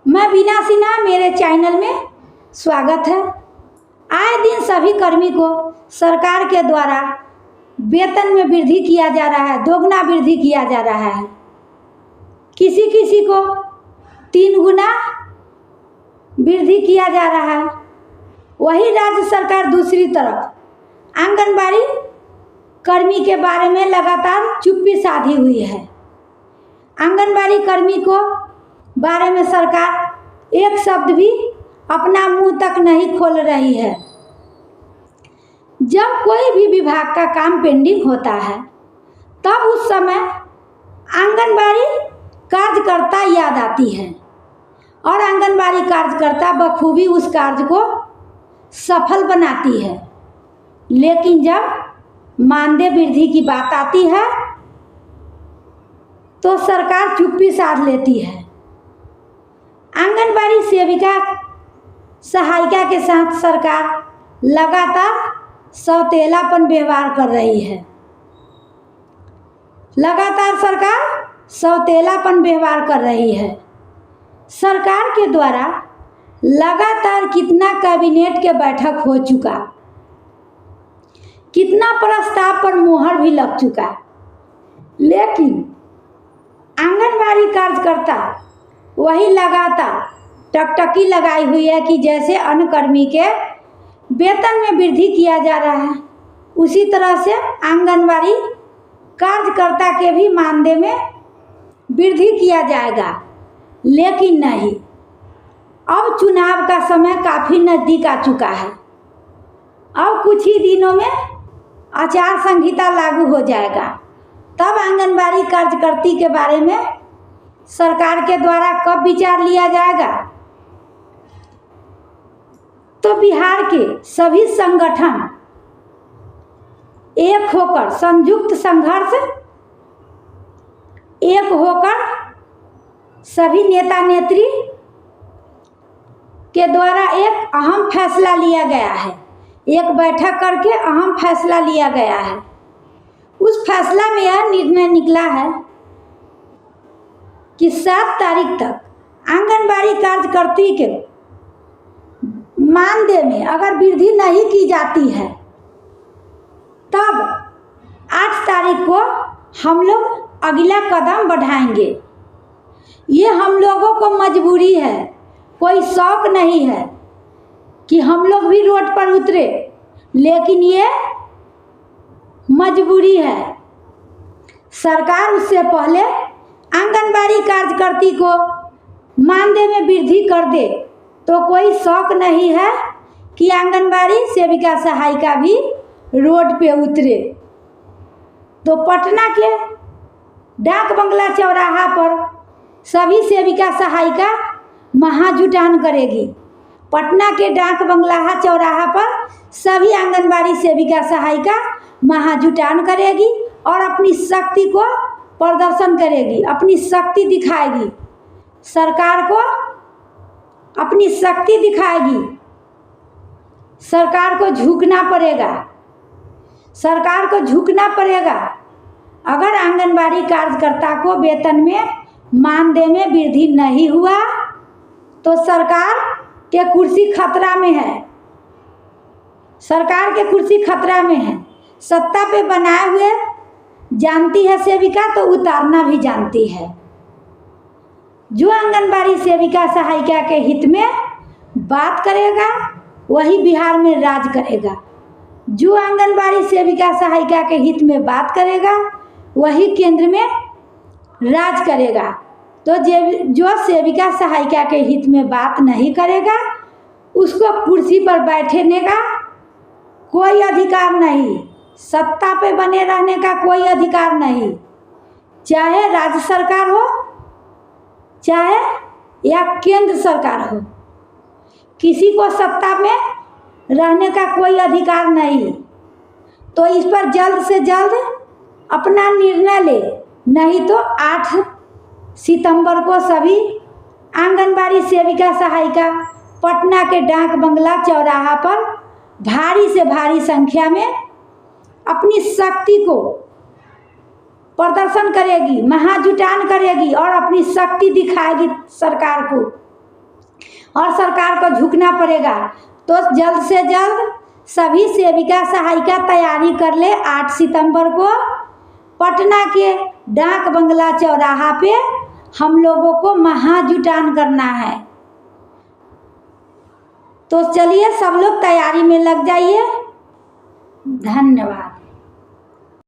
मैं बीना सिन्हा, मेरे चैनल में स्वागत है। आए दिन सभी कर्मी को सरकार के द्वारा वेतन में वृद्धि किया जा रहा है, दोगुना वृद्धि किया जा रहा है। किसी किसी को 3 गुना वृद्धि किया जा रहा है। वही राज्य सरकार दूसरी तरफ आंगनबाड़ी कर्मी के बारे में लगातार चुप्पी साधी हुई है। आंगनबाड़ी कर्मी को बारे में सरकार एक शब्द भी अपना मुंह तक नहीं खोल रही है। जब कोई भी विभाग का काम पेंडिंग होता है तब उस समय आंगनबाड़ी कार्यकर्ता याद आती है और आंगनबाड़ी कार्यकर्ता बखूबी उस कार्य को सफल बनाती है। लेकिन जब मानदेय वृद्धि की बात आती है तो सरकार चुप्पी साध लेती है। आंगनबाड़ी सेविका सहायिका के साथ सरकार लगातार सौतेलापन व्यवहार कर रही है। लगातार सरकार सौतेलापन व्यवहार कर रही है। सरकार के द्वारा लगातार कितना कैबिनेट के बैठक हो चुका, कितना प्रस्ताव पर मोहर भी लग चुका, लेकिन आंगनबाड़ी कार्यकर्ता वही लगातार टकटकी लगाई हुई है कि जैसे अन्य कर्मी के वेतन में वृद्धि किया जा रहा है उसी तरह से आंगनबाड़ी कार्यकर्ता के भी मानदेय में वृद्धि किया जाएगा। लेकिन नहीं, अब चुनाव का समय काफ़ी नज़दीक आ चुका है। अब कुछ ही दिनों में आचार संहिता लागू हो जाएगा, तब आंगनबाड़ी कार्यकर्ती के बारे में सरकार के द्वारा कब विचार लिया जाएगा। तो बिहार के सभी संगठन एक होकर, संयुक्त संघर्ष एक होकर, सभी नेता नेत्री के द्वारा एक अहम फैसला लिया गया है। एक बैठक करके अहम फैसला लिया गया है। उस फैसला में यह निर्णय निकला है कि 7 तारीख तक आंगनबाड़ी कार्यकर्ती के मानदेय में अगर वृद्धि नहीं की जाती है तब 8 तारीख को हम लोग अगला कदम बढ़ाएंगे। ये हम लोगों को मजबूरी है, कोई शौक नहीं है कि हम लोग भी रोड पर उतरे, लेकिन ये मजबूरी है। सरकार उससे पहले आंगनबाड़ी कार्यकर्ती को मानदेय में वृद्धि कर दे तो कोई शौक नहीं है कि आंगनबाड़ी सेविका सहायिका भी रोड पे उतरे। तो पटना के डाक बंगला चौराहा पर सभी सेविका सहायिका महाजुटान करेगी। पटना के डाक बंगला चौराहा पर सभी आंगनबाड़ी सेविका सहायिका महाजुटान करेगी और अपनी शक्ति को प्रदर्शन करेगी, अपनी शक्ति दिखाएगी। सरकार को अपनी शक्ति दिखाएगी। सरकार को झुकना पड़ेगा, सरकार को झुकना पड़ेगा। अगर आंगनबाड़ी कार्यकर्ता को वेतन में मानदेय में वृद्धि नहीं हुआ तो सरकार के कुर्सी खतरा में है। सरकार के कुर्सी खतरा में है। सत्ता पे बनाए हुए जानती है सेविका तो उतारना भी जानती है। जो आंगनबाड़ी सेविका सहायिका के हित में बात करेगा वही बिहार में राज करेगा। जो आंगनबाड़ी सेविका सहायिका के हित में बात करेगा वही केंद्र में राज करेगा। तो जो सेविका सहायिका के हित में बात नहीं करेगा उसको कुर्सी पर बैठने का कोई अधिकार नहीं, सत्ता पे बने रहने का कोई अधिकार नहीं। चाहे राज्य सरकार हो चाहे या केंद्र सरकार हो, किसी को सत्ता में रहने का कोई अधिकार नहीं। तो इस पर जल्द से जल्द अपना निर्णय ले, नहीं तो 8 सितंबर को सभी आंगनबाड़ी सेविका सहायिका पटना के डाक बंगला चौराहा पर भारी से भारी संख्या में अपनी शक्ति को प्रदर्शन करेगी, महाजुटान करेगी और अपनी शक्ति दिखाएगी सरकार को और सरकार को झुकना पड़ेगा। तो जल्द से जल्द सभी सेविका सहायिका तैयारी कर ले। 8 सितंबर को पटना के डाक बंगला चौराहा पे हम लोगों को महाजुटान करना है। तो चलिए सब लोग तैयारी में लग जाइए। धन्यवाद।